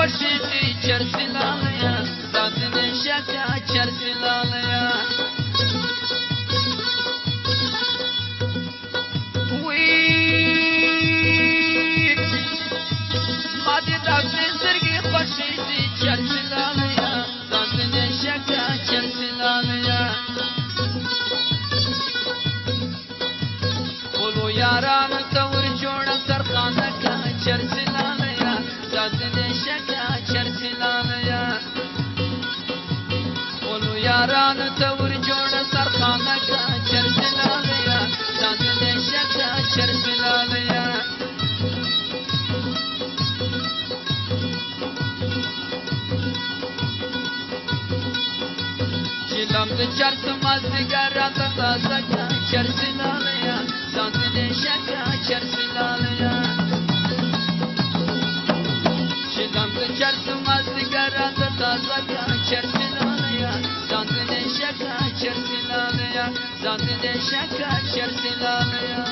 خوشیږي چرسي لالیه ساتنې شکه چرسي لالیه ما دې داسې سترګې خوښېږي چرسي لالیه ساتنې شکه چرسي لالیه خپلو یارانو ته ور جوړه سرخانه که چرسي لالیه ساتنې شکه چرسي لالیه خپلو یارانو ته ور جوړه سرخانه که چرسي لالیه ساتنې شکه چرسي لالیه چلم د چرس مازدیګر راته تازه که چرسي لالیه ساتنې شکه چرسي لالیه چلم د چرس مازدیګر راته تازه که چرسي لالیه ساتنې شکه چرسي لالیه ساتنې شکه چرسي لالیه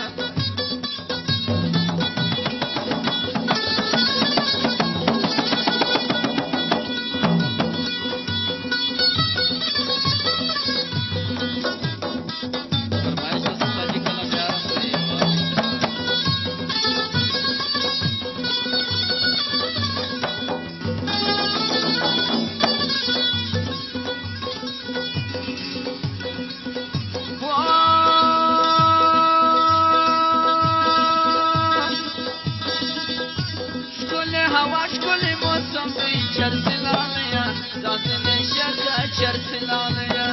هوا ښکلی موسم دی چرسي لالیه ساتنې شکه چرسي لالیه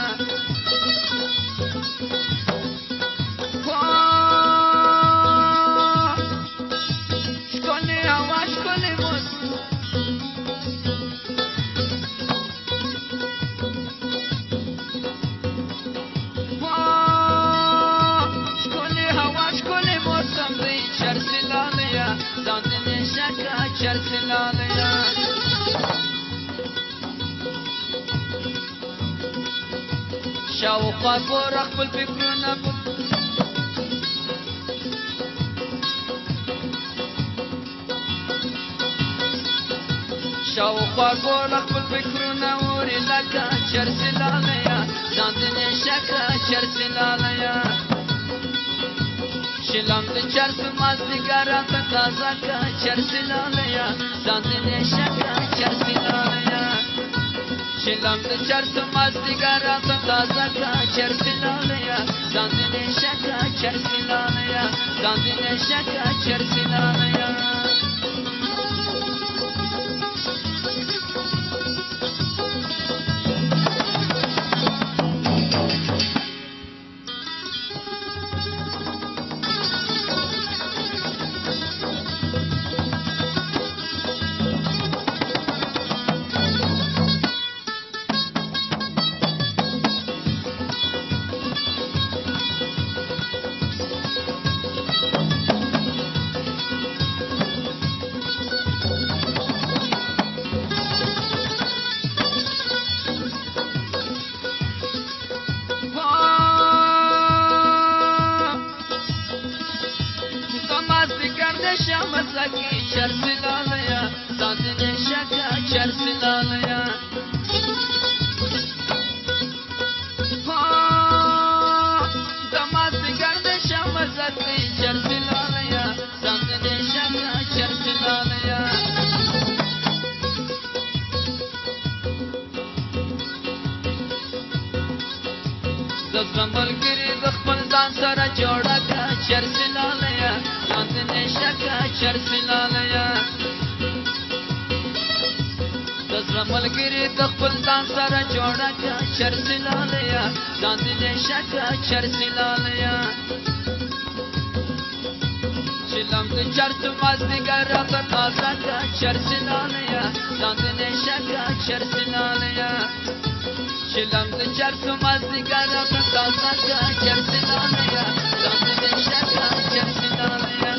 ښکلی هوا ښکلی موسم ښکلی هوا ښکلی موسم دی چرسي لالیه ساتنې شکه چرسي لالیه شاوخوا ګوره خپل فکرونه شاوخوا ګوره خپل فکرونه اوري لکه چرسي لالیه ساتنې شکه چرسي لالیه شلم د چرس مازدیګر راته تازه که چرسي لالیه ساتنې شکه چرسي لالیه شلم د چرس مازدیګر راته تازه که چرسي لالیه ساتنې شکه چرسي لالیه ساتنې شکه چرسي لالیه مزاکی چرسي لالیه ساتنې شکه چرسي لالیه د مازدیګر د شا مزاکی چرسي لالیه ساتنې شکه چرسي لالیه د زړه ملګري د خپل ځان سره جوړه که چرسي لالیه ساتنې شکه چرسي لالیه د زړه ملګري د خپل ځان سره جوړه که چرسي لالیه ساتنې شکه چرسي لالیه چلم د چرس مازدیګر راته تازه که چرسي لالیه ساتنې شکه چرسي لالیه چلم د چرس مازدیګر راته تازه که چرسي لالیه ساتنې شکه چرسي لالیه